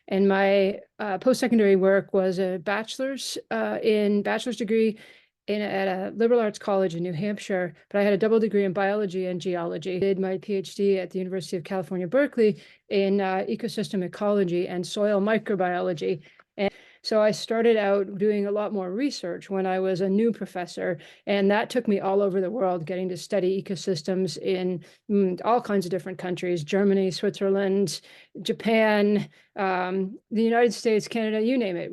And my post-secondary work was a bachelor's degree at a liberal arts college in New Hampshire, but I had a double degree in biology and geology. I did my PhD at the University of California, Berkeley in ecosystem ecology and soil microbiology. So I started out doing a lot more research when I was a new professor, and that took me all over the world, getting to study ecosystems in all kinds of different countries: Germany, Switzerland, Japan, the United States, Canada, you name it.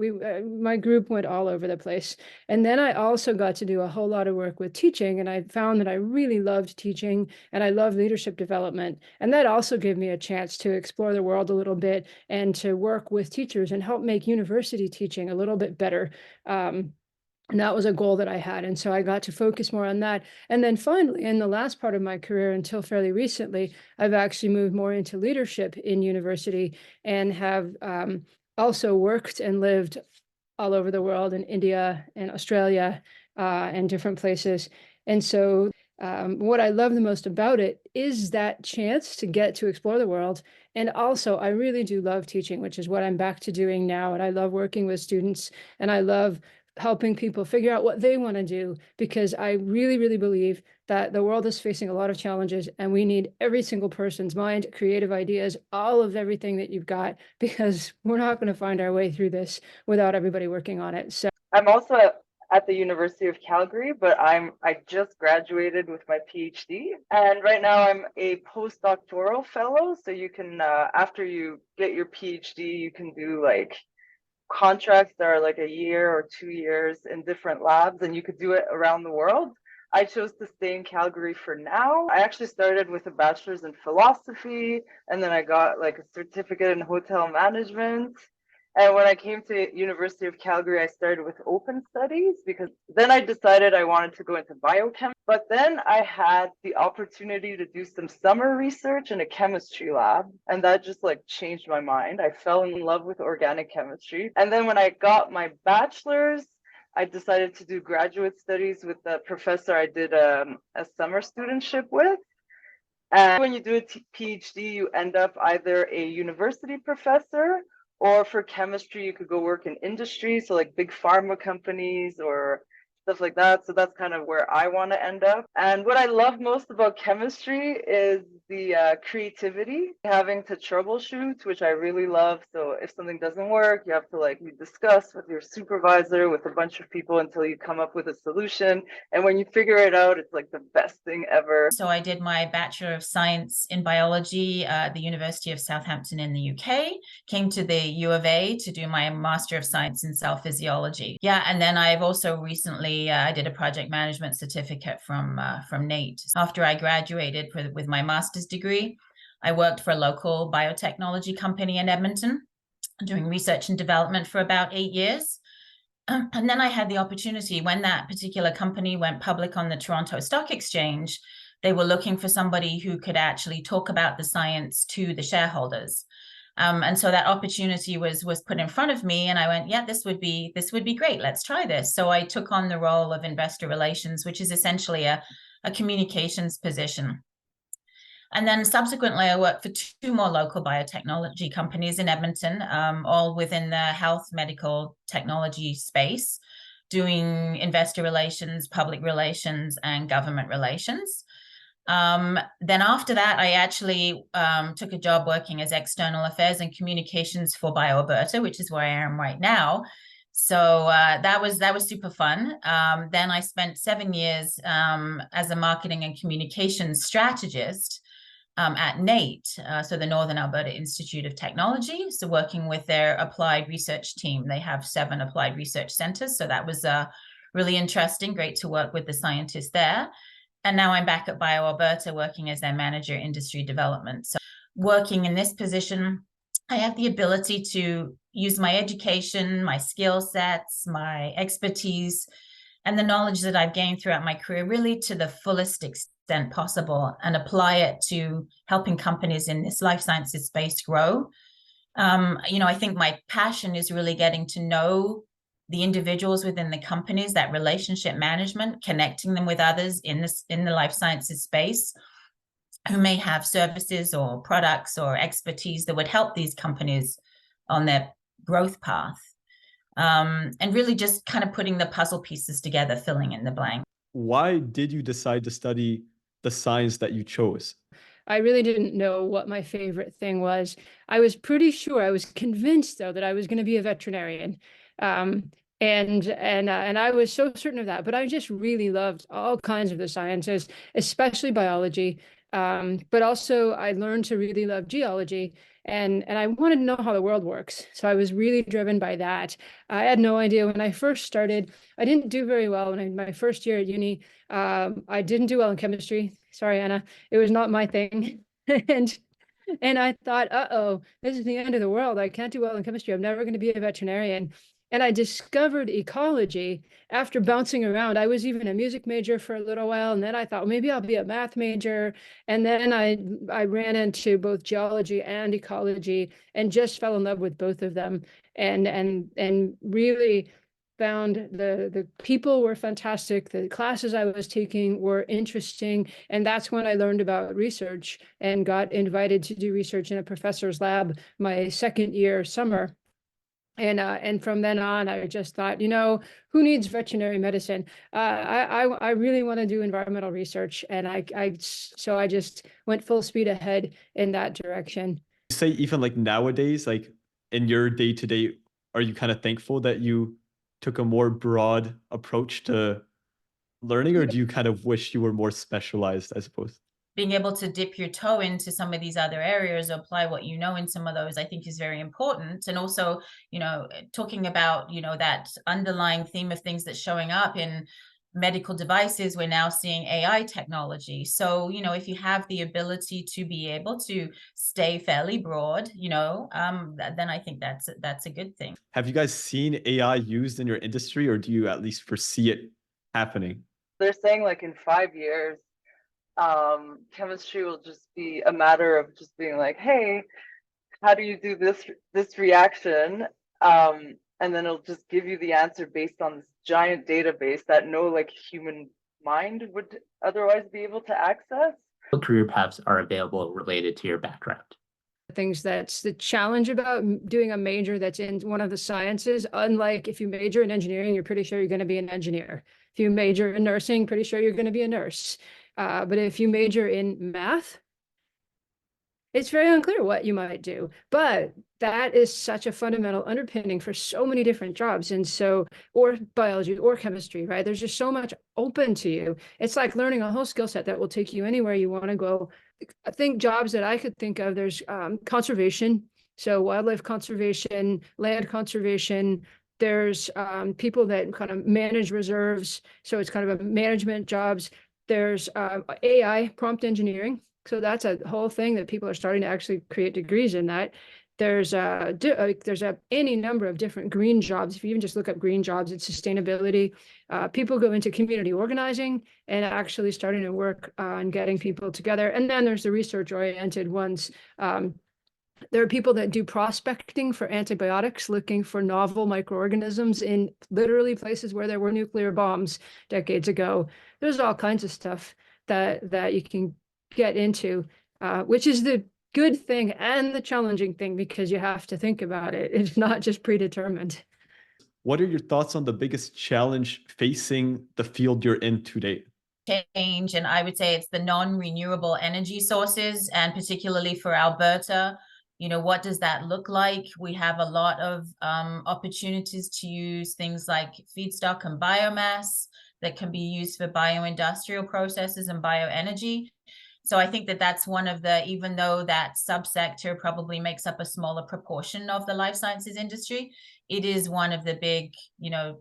My group went all over the place. And then I also got to do a whole lot of work with teaching, and I found that I really loved teaching and I love leadership development. And that also gave me a chance to explore the world a little bit and to work with teachers and help make university teaching a little bit better. And that was a goal that I had. And so I got to focus more on that. And then finally, in the last part of my career, until fairly recently, I've actually moved more into leadership in university and have also worked and lived all over the world, in India and Australia and different places. And so what I love the most about it is that chance to get to explore the world. And also, I really do love teaching, which is what I'm back to doing now. And I love working with students, and I love helping people figure out what they want to do, because I really, really believe that the world is facing a lot of challenges, and we need every single person's mind, creative ideas, all of everything that you've got, because we're not going to find our way through this without everybody working on it. So I'm also at the University of Calgary, but I just graduated with my PhD, and right now I'm a postdoctoral fellow. So you can after you get your PhD, you can do like contracts that are like a year or 2 years in different labs, and you could do it around the world. I chose to stay in Calgary for now. I actually started with a bachelor's in philosophy, and then I got like a certificate in hotel management. And when I came to University of Calgary, I started with open studies, because then I decided I wanted to go into biochem. But then I had the opportunity to do some summer research in a chemistry lab, and that just like changed my mind. I fell in love with organic chemistry. And then when I got my bachelor's, I decided to do graduate studies with the professor I did a summer studentship with. And when you do a PhD, you end up either a university professor, or for chemistry, you could go work in industry, so like big pharma companies or stuff like that. So that's kind of where I want to end up. And what I love most about chemistry is the creativity, having to troubleshoot, which I really love. So if something doesn't work, you have to like you discuss with your supervisor, with a bunch of people, until you come up with a solution. And when you figure it out, it's like the best thing ever. So I did my Bachelor of Science in Biology at the University of Southampton in the UK, came to the U of A to do my Master of Science in Cell Physiology. Yeah, and then I've also recently, I did a project management certificate from NATE. After I graduated with my master's degree, I worked for a local biotechnology company in Edmonton, doing research and development for about 8 years. And then I had the opportunity, when that particular company went public on the Toronto Stock Exchange, they were looking for somebody who could actually talk about the science to the shareholders. And so that opportunity was put in front of me, and I went, yeah, this would be great. Let's try this. So I took on the role of investor relations, which is essentially a communications position. And then subsequently, I worked for 2 more local biotechnology companies in Edmonton, all within the health medical technology space, doing investor relations, public relations, and government relations. Then after that, I actually took a job working as external affairs and communications for BioAlberta, which is where I am right now. So that was super fun. Then I spent 7 years as a marketing and communications strategist at NATE, so the Northern Alberta Institute of Technology, so working with their applied research team. They have 7 applied research centers, so that was really interesting, great to work with the scientists there. And now I'm back at BioAlberta working as their manager industry development. So working in this position, I have the ability to use my education, my skill sets, my expertise, and the knowledge that I've gained throughout my career really to the fullest extent possible, and apply it to helping companies in this life sciences space grow. I think my passion is really getting to know the individuals within the companies, that relationship management, connecting them with others in the life sciences space who may have services or products or expertise that would help these companies on their growth path. And really just kind of putting the puzzle pieces together, filling in the blank. Why did you decide to study the science that you chose? I really didn't know what my favorite thing was. I was pretty sure, I was convinced though that I was going to be a veterinarian. And I was so certain of that, but I just really loved all kinds of the sciences, especially biology. But also I learned to really love geology, and I wanted to know how the world works. So I was really driven by that. I had no idea when I first started. I didn't do very well my first year at uni. I didn't do well in chemistry. Sorry, Anna. It was not my thing. and and I thought, uh-oh, this is the end of the world. I can't do well in chemistry. I'm never going to be a veterinarian. And I discovered ecology after bouncing around. I was even a music major for a little while, and then I thought, well, maybe I'll be a math major. And then I ran into both geology and ecology and just fell in love with both of them, and really found the people were fantastic. The classes I was taking were interesting. And that's when I learned about research and got invited to do research in a professor's lab my second year summer. And from then on, I just thought, who needs veterinary medicine? I really want to do environmental research, and so I just went full speed ahead in that direction. Say even like nowadays, like in your day to day, are you kind of thankful that you took a more broad approach to learning, or do you kind of wish you were more specialized, I suppose? Being able to dip your toe into some of these other areas, or apply what you know in some of those, I think is very important. And also, talking about, that underlying theme of things that's showing up in medical devices, we're now seeing AI technology. So, if you have the ability to be able to stay fairly broad, then I think that's a good thing. Have you guys seen AI used in your industry, or do you at least foresee it happening? They're saying like in 5 years, chemistry will just be a matter of just being like, hey, how do you do this reaction? And then it'll just give you the answer based on this giant database that no like human mind would otherwise be able to access. What career paths are available related to your background? Things that's the challenge about doing a major that's in one of the sciences. Unlike if you major in engineering, you're pretty sure you're going to be an engineer. If you major in nursing, pretty sure you're going to be a nurse. But if you major in math, it's very unclear what you might do. But that is such a fundamental underpinning for so many different jobs. And so, or biology or chemistry, right? There's just so much open to you. It's like learning a whole skill set that will take you anywhere you want to go. I think jobs that I could think of, there's conservation. So wildlife conservation, land conservation. There's people that kind of manage reserves. So it's kind of a management jobs. There's AI, prompt engineering. So that's a whole thing that people are starting to actually create degrees in that. There's any number of different green jobs. If you even just look up green jobs, it's sustainability. People go into community organizing and actually starting to work on getting people together. And then there's the research-oriented ones. There are people that do prospecting for antibiotics, looking for novel microorganisms in literally places where there were nuclear bombs decades ago. There's all kinds of stuff that you can get into, which is the good thing and the challenging thing, because you have to think about it. It's not just predetermined. What are your thoughts on the biggest challenge facing the field you're in today? Change, and I would say it's the non-renewable energy sources, and particularly for Alberta, what does that look like? We have a lot of opportunities to use things like feedstock and biomass that can be used for bioindustrial processes and bioenergy. So I think that that's one of the, even though that subsector probably makes up a smaller proportion of the life sciences industry, it is one of the big,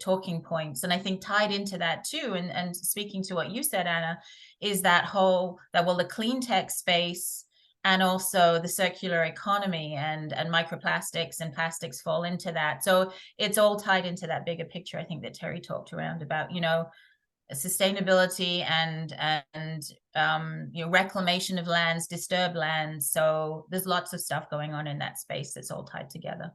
talking points. And I think tied into that too, and speaking to what you said, Anna, is the clean tech space and also the circular economy and microplastics and plastics fall into that. So it's all tied into that bigger picture, I think, that Teri talked around about, sustainability and reclamation of lands, disturbed lands. So there's lots of stuff going on in that space that's all tied together.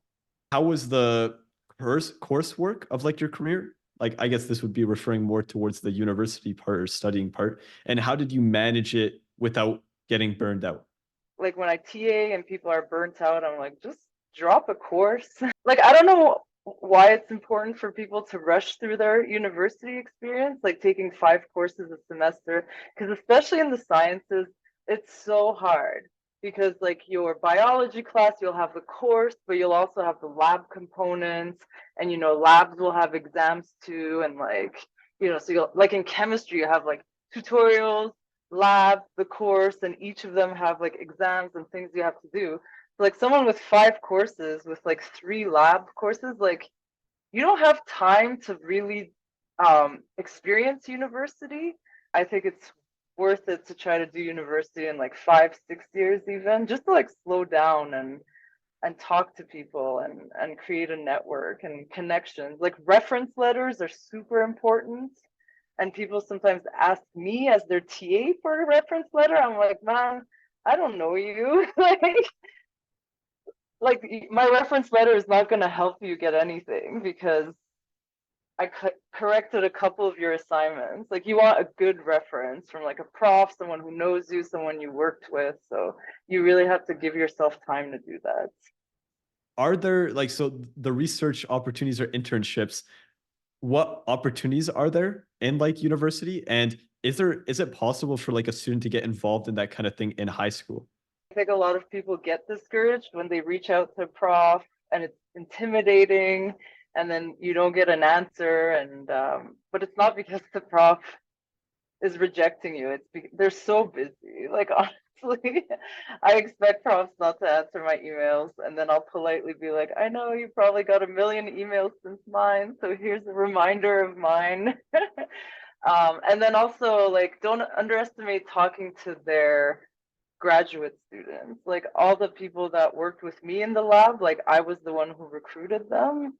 How was the coursework of like your career? Like, I guess this would be referring more towards the university part or studying part. And how did you manage it without getting burned out? Like when I TA and people are burnt out, I'm like, just drop a course. Like, I don't know why it's important for people to rush through their university experience, like taking 5 courses a semester, because especially in the sciences, it's so hard. Because like your biology class, you'll have the course, but you'll also have the lab components, and labs will have exams too, and like so you'll, like in chemistry, you have like tutorials, lab, the course, and each of them have like exams and things you have to do. So like someone with 5 courses with like 3 lab courses, like you don't have time to really experience university. I think it's worth it to try to do university in like 5-6 years even, just to like slow down and talk to people and create a network and connections. Like reference letters are super important. And people sometimes ask me as their TA for a reference letter. I'm like, man, I don't know you. like my reference letter is not going to help you get anything because I corrected a couple of your assignments. Like you want a good reference from like a prof, someone who knows you, someone you worked with. So you really have to give yourself time to do that. Are there so the research opportunities or internships, what opportunities are there in like university? And is it possible for like a student to get involved in that kind of thing in high school? I think a lot of people get discouraged when they reach out to a prof and it's intimidating, and then you don't get an answer, and but it's not because the prof is rejecting you. It's because they're so busy. Like honestly, I expect profs not to answer my emails, and then I'll politely be like, I know you probably got a million emails since mine, so here's a reminder of mine. And then also like don't underestimate talking to their graduate students. Like all the people that worked with me in the lab, like I was the one who recruited them.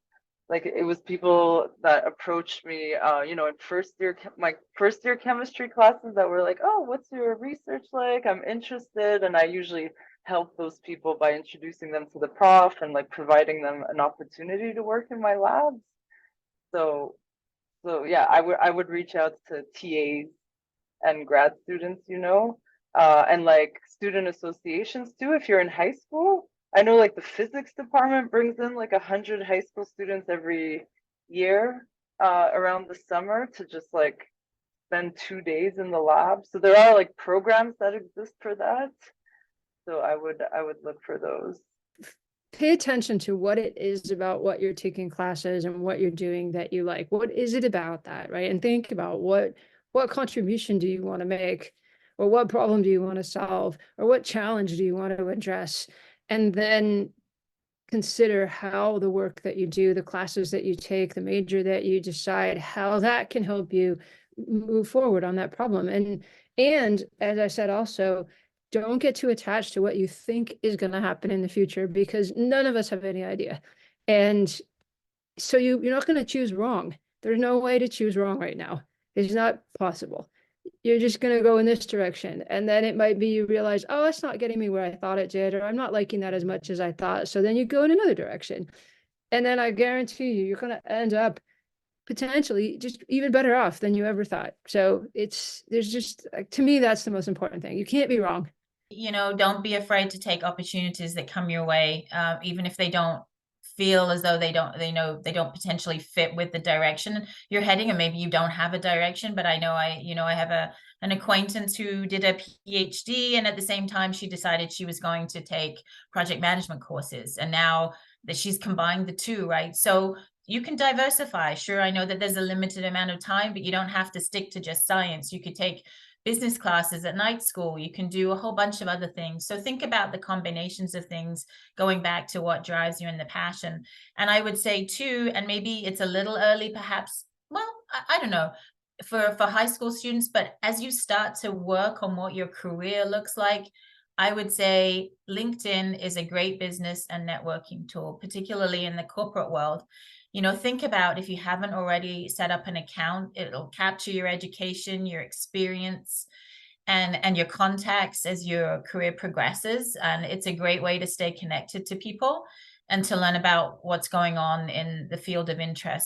Like it was people that approached me in my first year chemistry classes that were like, oh, what's your research like? I'm interested. And I usually help those people by introducing them to the prof and like providing them an opportunity to work in my labs. So yeah, I would reach out to TAs and grad students, and like student associations too. If you're in high school, I know like the physics department brings in like 100 high school students every year around the summer to just like spend 2 days in the lab. So there are like programs that exist for that. So I would look for those. Pay attention to what it is about what you're taking classes and what you're doing that you like. What is it about that, right? And think about what contribution do you want to make, or what problem do you want to solve, or what challenge do you want to address? And then consider how the work that you do, the classes that you take, the major that you decide, how that can help you move forward on that problem. And as I said, also, don't get too attached to what you think is going to happen in the future, because none of us have any idea. And so you're not going to choose wrong. There's no way to choose wrong right now. It's not possible. You're just going to go in this direction. And then it might be you realize, oh, it's not getting me where I thought it did, or I'm not liking that as much as I thought. So then you go in another direction. And then I guarantee you're going to end up potentially just even better off than you ever thought. So there's just, to me, that's the most important thing. You can't be wrong. Don't be afraid to take opportunities that come your way, even if they don't feel as though they don't potentially fit with the direction you're heading, or maybe you don't have a direction. But I know I have an acquaintance who did a PhD, and at the same time she decided she was going to take project management courses, and now that she's combined the two, right? So you can diversify. Sure, I know that there's a limited amount of time, but you don't have to stick to just science. You could take business classes at night school. You can do a whole bunch of other things. So think about the combinations of things, going back to what drives you and the passion. And I would say too, and maybe it's a little early perhaps, well, I don't know, for high school students, but as you start to work on what your career looks like, I would say LinkedIn is a great business and networking tool, particularly in the corporate world. Think about, if you haven't already set up an account, it'll capture your education, your experience, and your contacts as your career progresses. And it's a great way to stay connected to people and to learn about what's going on in the field of interest.